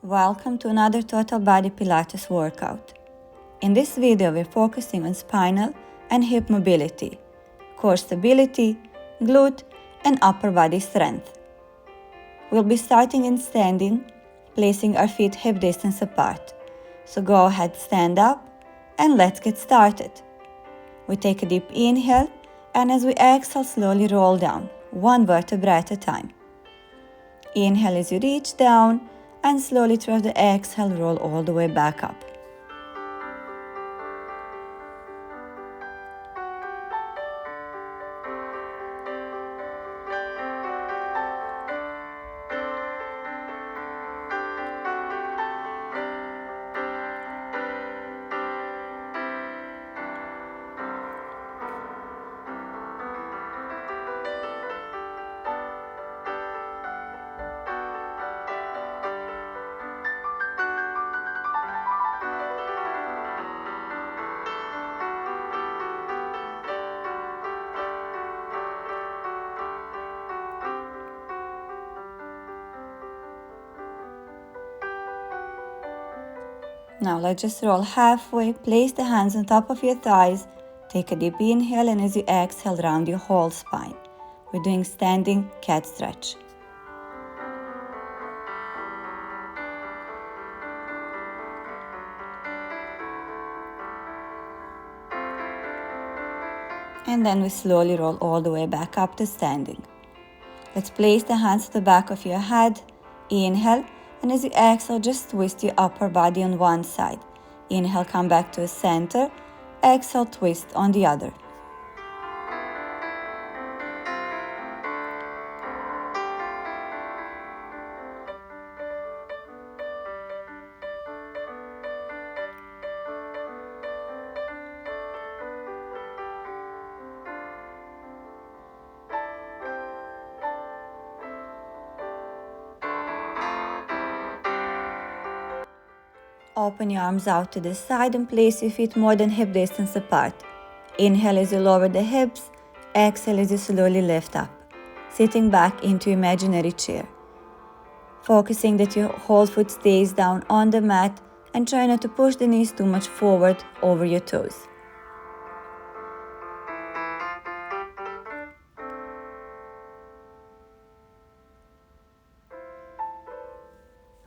Welcome to another total body Pilates workout. In this video, we're focusing on spinal and hip mobility, core stability, glute, and upper body strength. We'll be starting in standing, placing our feet hip distance apart. So go ahead, stand up, and let's get started. We take a deep inhale, and as we exhale, slowly roll down, one vertebra at a time. Inhale as you reach down, and slowly through the exhale, roll all the way back up. Now let's just roll halfway, place the hands on top of your thighs, take a deep inhale, and as you exhale, round your whole spine. We're doing standing cat stretch. And then we slowly roll all the way back up to standing. Let's place the hands to the back of your head, inhale, and as you exhale, just twist your upper body on one side. Inhale, come back to a center. Exhale, twist on the other. Open your arms out to the side and place your feet more than hip distance apart. Inhale as you lower the hips, exhale as you slowly lift up, sitting back into imaginary chair. Focusing that your whole foot stays down on the mat and try not to push the knees too much forward over your toes.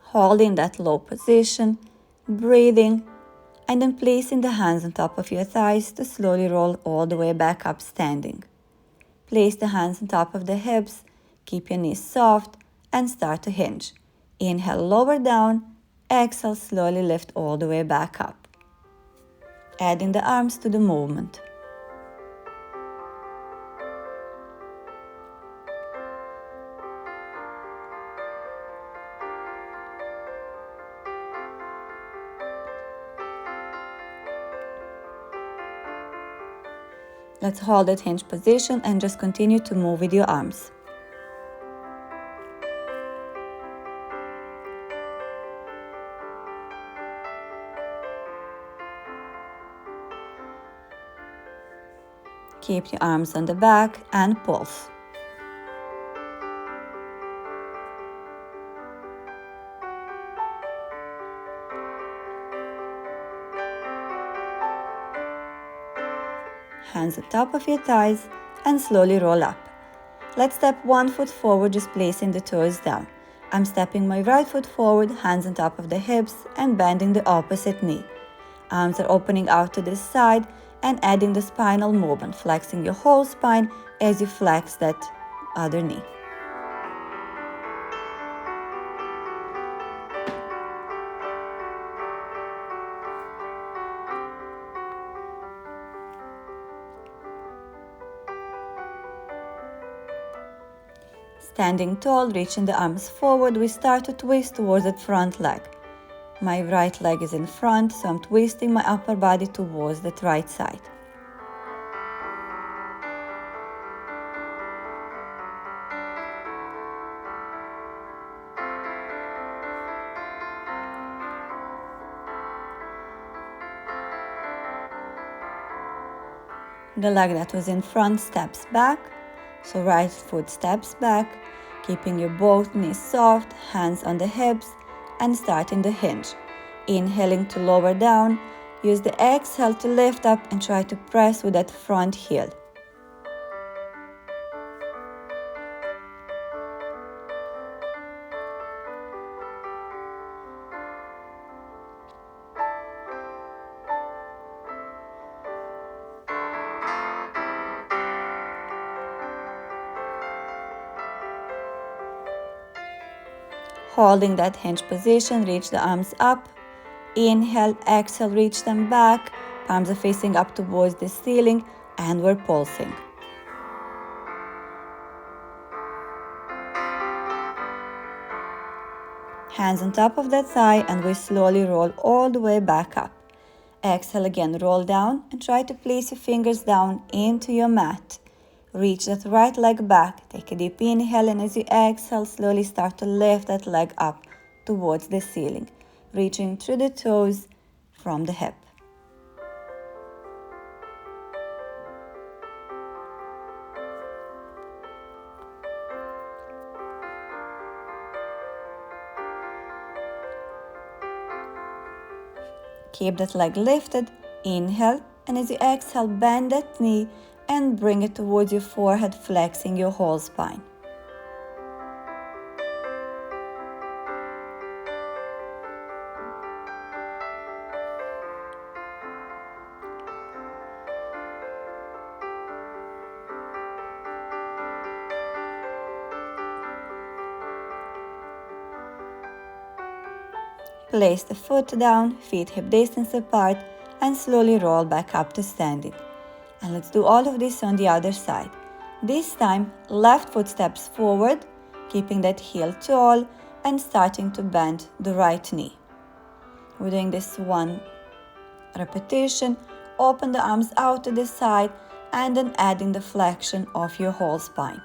Holding that low position, breathing, and then placing the hands on top of your thighs to slowly roll all the way back up standing. Place the hands on top of the hips, keep your knees soft, and start to hinge. Inhale, lower down, exhale, slowly lift all the way back up. Adding the arms to the movement. Let's hold that hinge position and just continue to move with your arms. Keep your arms on the back and pulse. Hands on top of your thighs and slowly roll up. Let's step one foot forward, just placing the toes down. I'm stepping my right foot forward, hands on top of the hips and bending the opposite knee. Arms are opening out to the side and adding the spinal movement, flexing your whole spine as you flex that other knee. Standing tall, reaching the arms forward, we start to twist towards that front leg. My right leg is in front, so I'm twisting my upper body towards that right side. The leg that was in front steps back, so right foot steps back, keeping your both knees soft, hands on the hips, and starting the hinge. Inhaling to lower down, use the exhale to lift up and try to press with that front heel. Holding that hinge position, reach the arms up. Inhale, exhale, reach them back. Palms are facing up towards the ceiling and we're pulsing. Hands on top of that thigh and we slowly roll all the way back up. Exhale again, roll down and try to place your fingers down into your mat. Reach that right leg back. Take a deep inhale and as you exhale, slowly start to lift that leg up towards the ceiling, reaching through the toes from the hip. Keep that leg lifted. Inhale, and as you exhale, bend that knee and bring it towards your forehead, flexing your whole spine. Place the foot down, feet hip distance apart, and slowly roll back up to standing. And let's do all of this on the other side. This time, left foot steps forward, keeping that heel tall and starting to bend the right knee. We're doing this one repetition. Open the arms out to the side and then adding the flexion of your whole spine.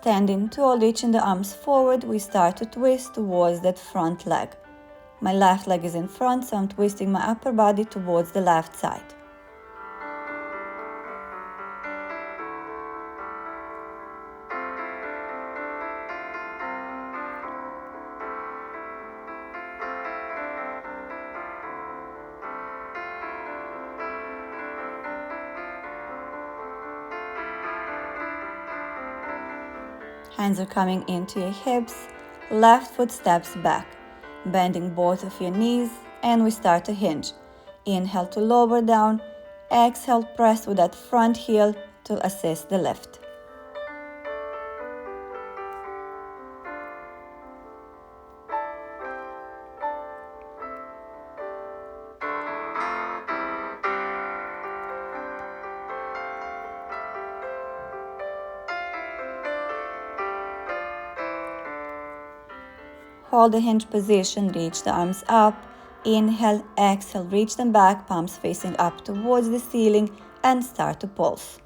Standing tall, reaching the arms forward, we start to twist towards that front leg. My left leg is in front, so I'm twisting my upper body towards the left side. Hands are coming into your hips, left foot steps back, bending both of your knees, and we start to hinge. Inhale to lower down, exhale, press with that front heel to assist the lift. Hold the hinge position, reach the arms up. Inhale, exhale, reach them back, palms facing up towards the ceiling and start to pulse.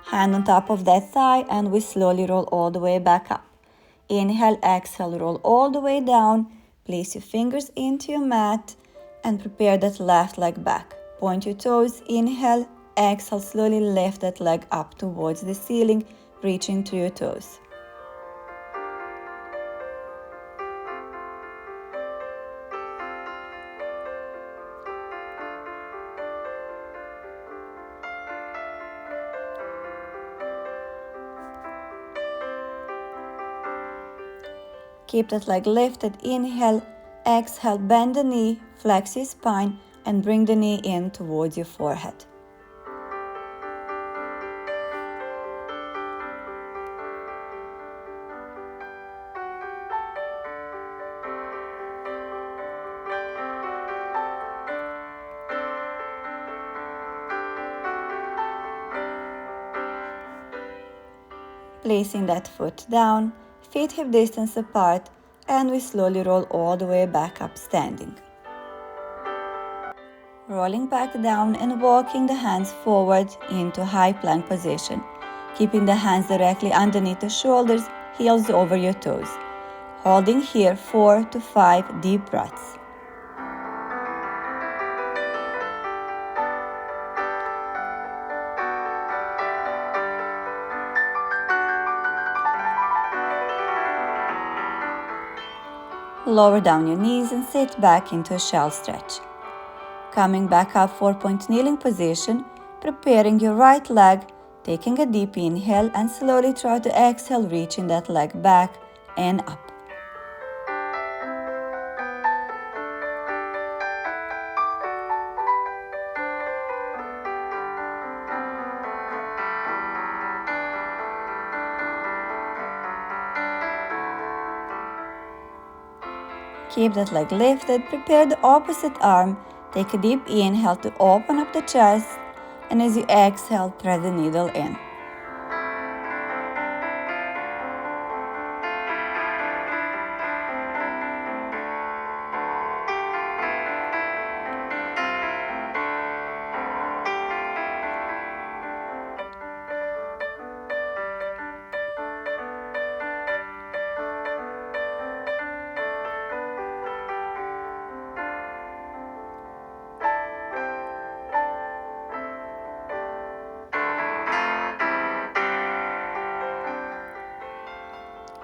Hand on top of that thigh and we slowly roll all the way back up. Inhale, exhale, roll all the way down. Place your fingers into your mat and prepare that left leg back. Point your toes, inhale. Exhale, slowly lift that leg up towards the ceiling, reaching to your toes. Keep that leg lifted, inhale, exhale, bend the knee, flex your spine, and bring the knee in towards your forehead. Placing that foot down, feet hip distance apart, and we slowly roll all the way back up standing. Rolling back down and walking the hands forward into high plank position, keeping the hands directly underneath the shoulders, heels over your toes. Holding here 4 to 5 deep breaths. Lower down your knees and sit back into a shell stretch. Coming back up 4-point kneeling position, preparing your right leg, taking a deep inhale and slowly try to exhale, reaching that leg back and up. Keep that leg lifted, prepare the opposite arm, take a deep inhale to open up the chest, and as you exhale, thread the needle in.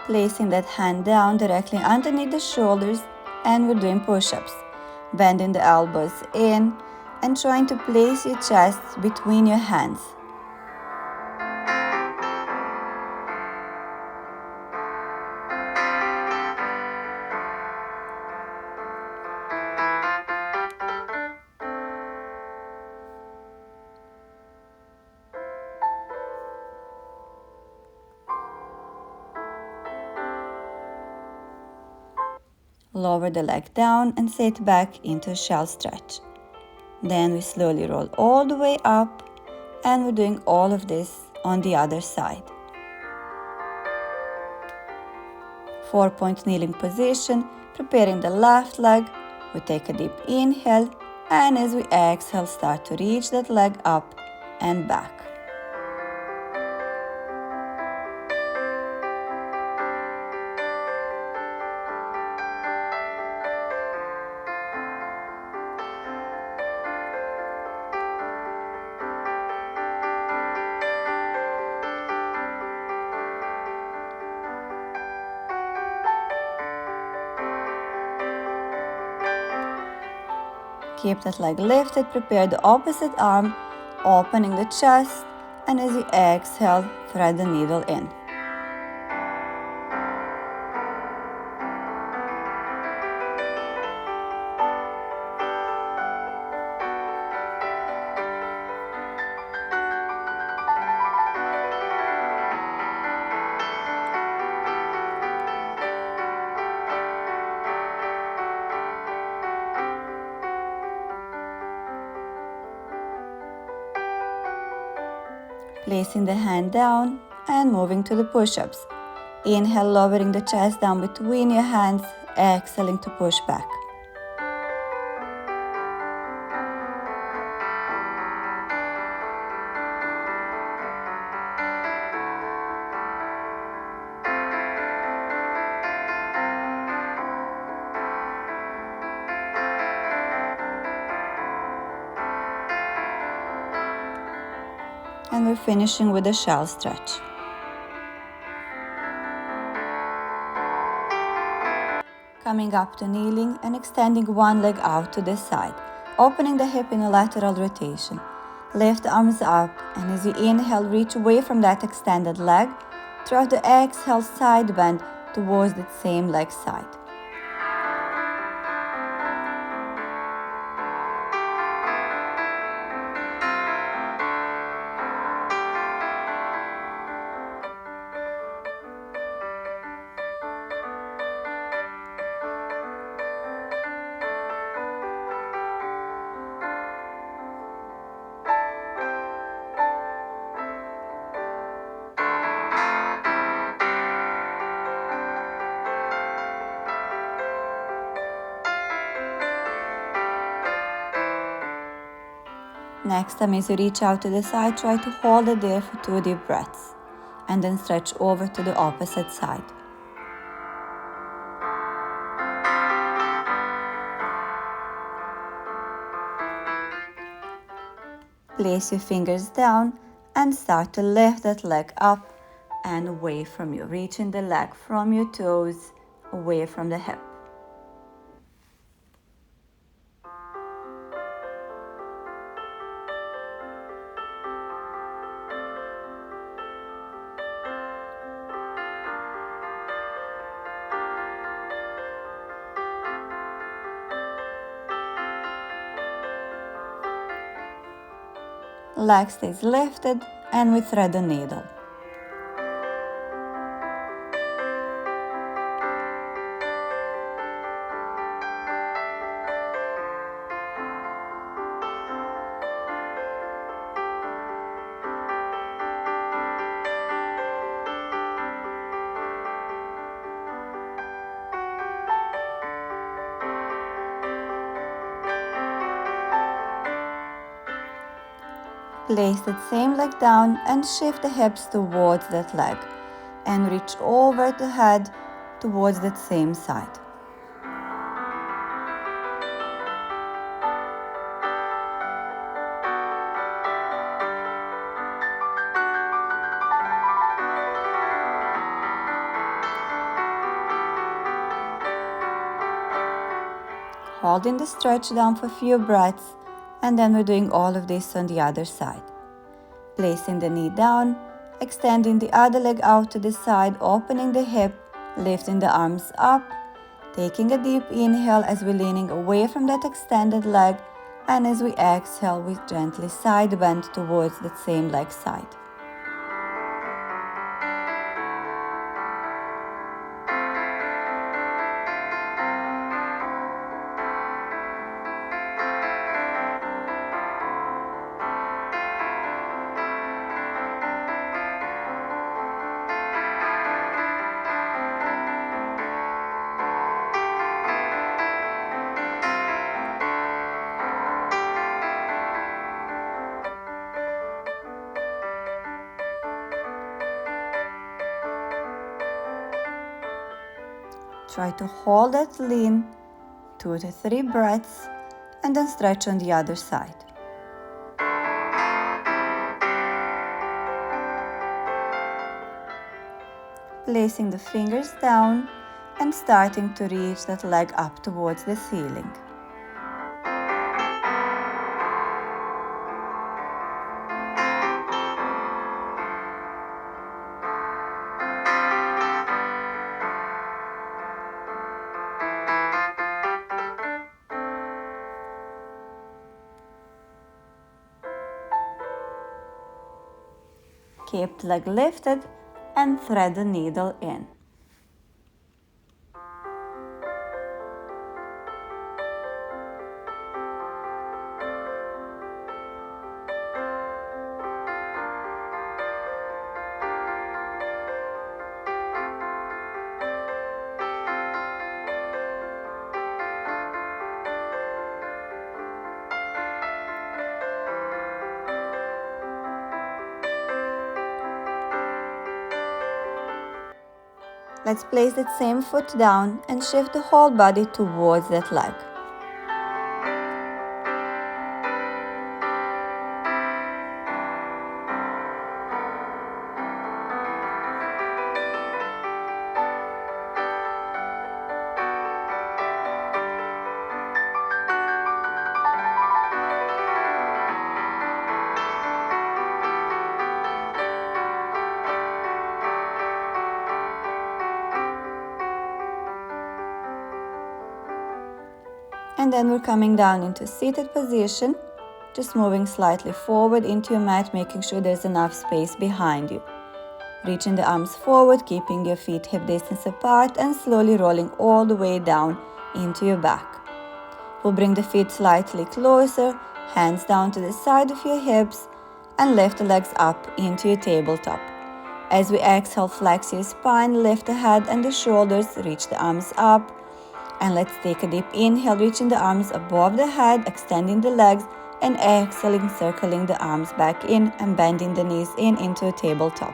Placing that hand down directly underneath the shoulders, and we're doing push-ups. Bending the elbows in and trying to place your chest between your hands. Lower the leg down and sit back into a shell stretch. Then we slowly roll all the way up, and we're doing all of this on the other side. 4-point kneeling position, preparing the left leg. We take a deep inhale, and as we exhale, start to reach that leg up and back. Keep that leg lifted, prepare the opposite arm, opening the chest, and as you exhale, thread the needle in. Placing the hand down and moving to the push-ups. Inhale, lowering the chest down between your hands, exhaling to push back. And we're finishing with a shell stretch. Coming up to kneeling and extending one leg out to the side, opening the hip in a lateral rotation. Lift the arms up, and as you inhale, reach away from that extended leg. Throughout the exhale, side bend towards that same leg side. Next time, as you reach out to the side, try to hold it there for 2 deep breaths and then stretch over to the opposite side. Place your fingers down and start to lift that leg up and away from you, reaching the leg from your toes away from the hip. Leg stays lifted and we thread the needle. Place that same leg down and shift the hips towards that leg and reach over the head towards that same side. Holding the stretch down for a few breaths, and then we're doing all of this on the other side. Placing the knee down, extending the other leg out to the side, opening the hip, lifting the arms up, taking a deep inhale as we're leaning away from that extended leg, and as we exhale, we gently side bend towards that same leg side. Try to hold that lean, 2 to 3 breaths, and then stretch on the other side. Placing the fingers down and starting to reach that leg up towards the ceiling. Keep the leg lifted and thread the needle in. Let's place that same foot down and shift the whole body towards that leg. And then we're coming down into seated position, just moving slightly forward into your mat, making sure there's enough space behind you. Reaching the arms forward, keeping your feet hip distance apart, and slowly rolling all the way down into your back. We'll bring the feet slightly closer, hands down to the side of your hips, and lift the legs up into your tabletop. As we exhale, flex your spine, lift the head and the shoulders, reach the arms up. And let's take a deep inhale, reaching the arms above the head, extending the legs, and exhaling, circling the arms back in and bending the knees in into a tabletop.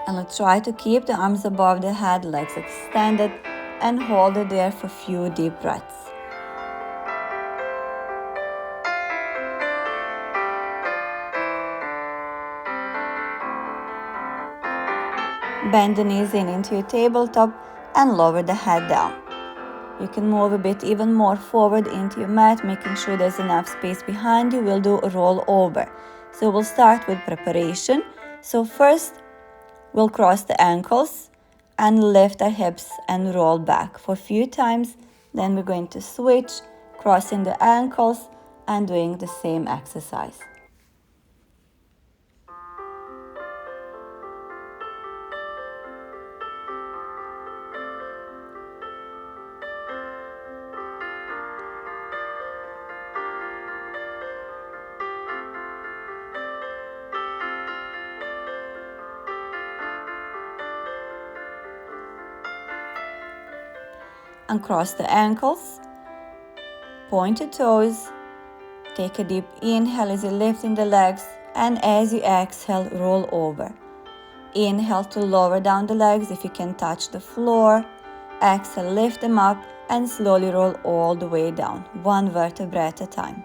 And let's try to keep the arms above the head, legs extended, and hold it there for a few deep breaths. Bend the knees in into your tabletop and lower the head down. You can move a bit even more forward into your mat, making sure there's enough space behind you. We'll do a roll over. So we'll start with preparation. So first, we'll cross the ankles and lift our hips and roll back for a few times. Then we're going to switch, crossing the ankles and doing the same exercise. Uncross the ankles, point your toes, take a deep inhale as you're lifting the legs, and as you exhale, roll over. Inhale to lower down the legs if you can touch the floor. Exhale, lift them up and slowly roll all the way down, one vertebra at a time.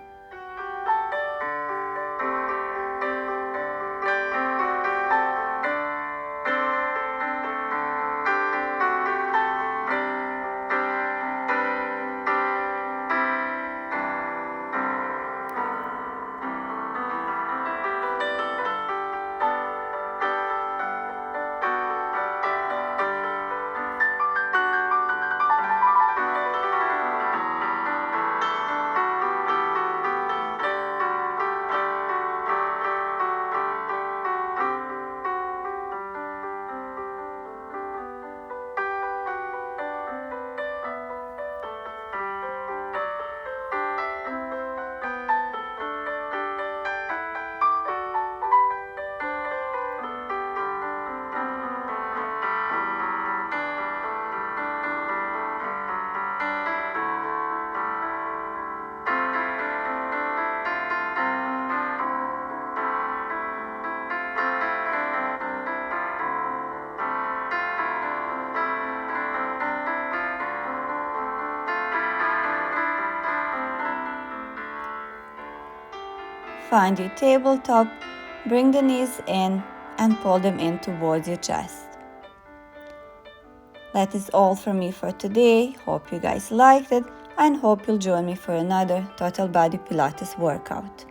Find your tabletop, bring the knees in and pull them in towards your chest. That is all from me for today. Hope you guys liked it and hope you'll join me for another Total Body Pilates workout.